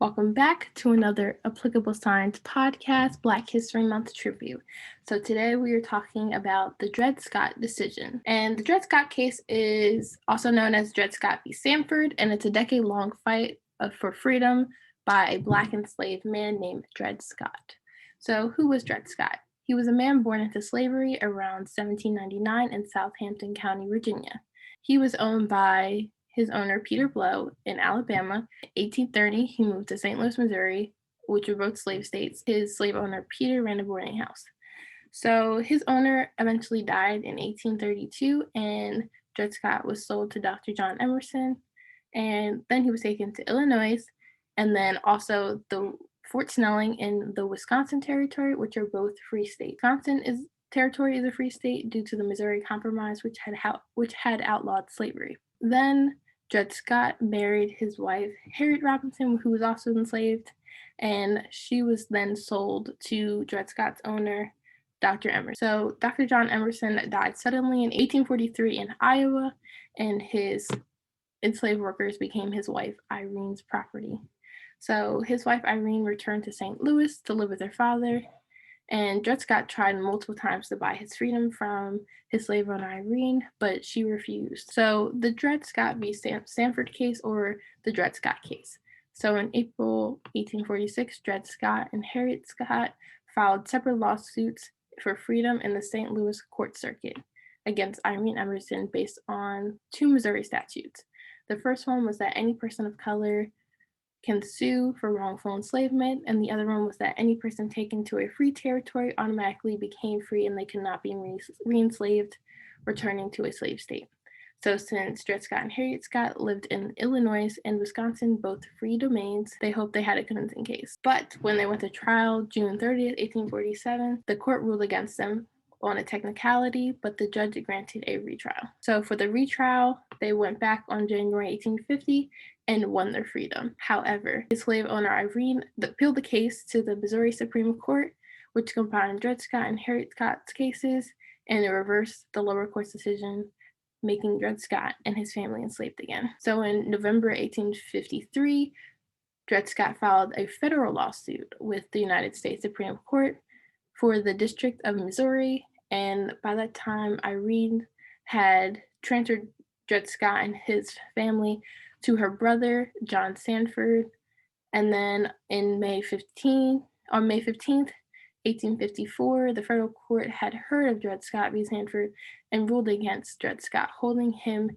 Welcome back to another Applicable Science podcast, Black History Month Tribute. So today we are talking about the Dred Scott decision. And the Dred Scott case is also known as Dred Scott v. Sanford, and it's a decade-long fight for freedom by a Black enslaved man named Dred Scott. So who was Dred Scott? He was a man born into slavery around 1799 in Southampton County, Virginia. He was owned by his owner, Peter Blow, in Alabama. In 1830, he moved to St. Louis, Missouri, which were both slave states. His slave owner, Peter, ran a boarding house. So his owner eventually died in 1832, and Dred Scott was sold to Dr. John Emerson, and then he was taken to Illinois, and then also the Fort Snelling in the Wisconsin Territory, which are both free states. Territory is a free state due to the Missouri Compromise, which had outlawed slavery. Then Dred Scott married his wife, Harriet Robinson, who was also enslaved, and she was then sold to Dred Scott's owner, Dr. Emerson. So Dr. John Emerson died suddenly in 1843 in Iowa, and his enslaved workers became his wife Irene's property. So his wife Irene returned to St. Louis to live with her father, and Dred Scott tried multiple times to buy his freedom from his slave owner Irene, but she refused. So the Dred Scott v. Sanford case, or the Dred Scott case. So in April 1846, Dred Scott and Harriet Scott filed separate lawsuits for freedom in the St. Louis court circuit against Irene Emerson based on two Missouri statutes. The first one was that any person of color can sue for wrongful enslavement, and the other one was that any person taken to a free territory automatically became free and they could not be re-enslaved, returning to a slave state. So since Dred Scott and Harriet Scott lived in Illinois and Wisconsin, both free domains, they hoped they had a convincing case. But when they went to trial June 30th, 1847, the court ruled against them on a technicality, but the judge granted a retrial. So for the retrial, they went back on January 1850 and won their freedom. However, his slave owner Irene appealed the case to the Missouri Supreme Court, which combined Dred Scott and Harriet Scott's cases, and it reversed the lower court's decision, making Dred Scott and his family enslaved again. So in November 1853, Dred Scott filed a federal lawsuit with the United States Supreme Court for the District of Missouri, and by that time, Irene had transferred Dred Scott and his family to her brother, John Sanford, and then on May 15th, 1854, the federal court had heard of Dred Scott v. Sanford and ruled against Dred Scott, holding him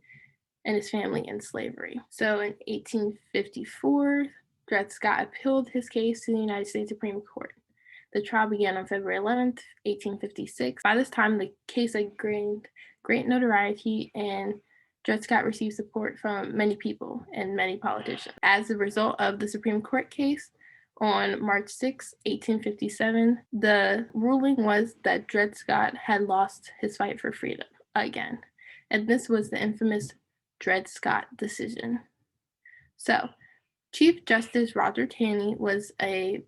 and his family in slavery. So in 1854, Dred Scott appealed his case to the United States Supreme Court. The trial began on February 11th, 1856. By this time, the case had gained great notoriety, and Dred Scott received support from many people and many politicians. As a result of the Supreme Court case, on March 6, 1857, the ruling was that Dred Scott had lost his fight for freedom again, and this was the infamous Dred Scott decision. So, Chief Justice Roger Taney was a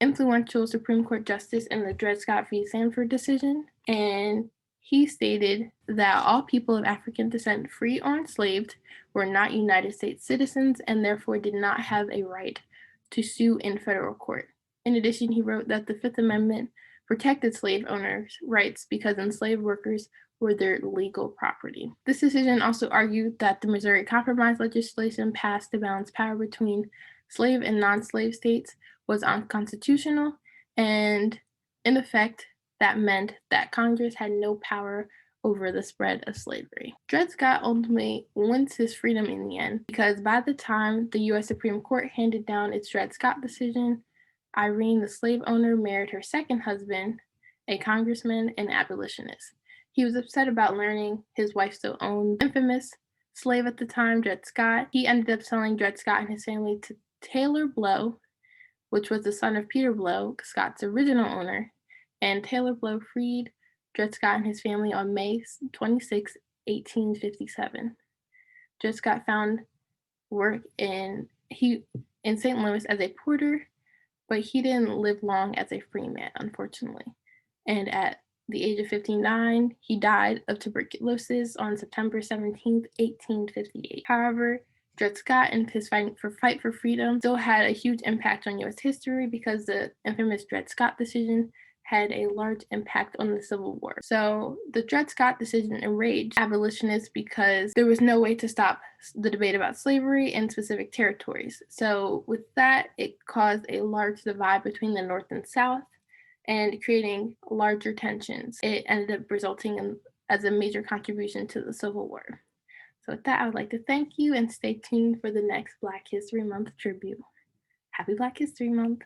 influential Supreme Court justice in the Dred Scott v. Sanford decision, and he stated that all people of African descent, free or enslaved, were not United States citizens and therefore did not have a right to sue in federal court. In addition, he wrote that the Fifth Amendment protected slave owners' rights because enslaved workers were their legal property. This decision also argued that the Missouri Compromise legislation passed to balance power between slave and non-slave states was unconstitutional, and in effect, that meant that Congress had no power over the spread of slavery. Dred Scott ultimately wins his freedom in the end because by the time the U.S. Supreme Court handed down its Dred Scott decision, Irene, the slave owner, married her second husband, a congressman and abolitionist. He was upset about learning his wife still owned the infamous slave at the time, Dred Scott. He ended up selling Dred Scott and his family to Taylor Blow, which was the son of Peter Blow, Scott's original owner, and Taylor Blow freed Dred Scott and his family on May 26, 1857. Dred Scott found work in St. Louis as a porter, but he didn't live long as a free man, unfortunately. And at the age of 59, he died of tuberculosis on September 17, 1858. However, Dred Scott and his fight for freedom still had a huge impact on U.S. history because the infamous Dred Scott decision had a large impact on the Civil War. So the Dred Scott decision enraged abolitionists because there was no way to stop the debate about slavery in specific territories. So with that, it caused a large divide between the North and South and creating larger tensions. It ended up resulting in as a major contribution to the Civil War. So with that, I would like to thank you and stay tuned for the next Black History Month tribute. Happy Black History Month.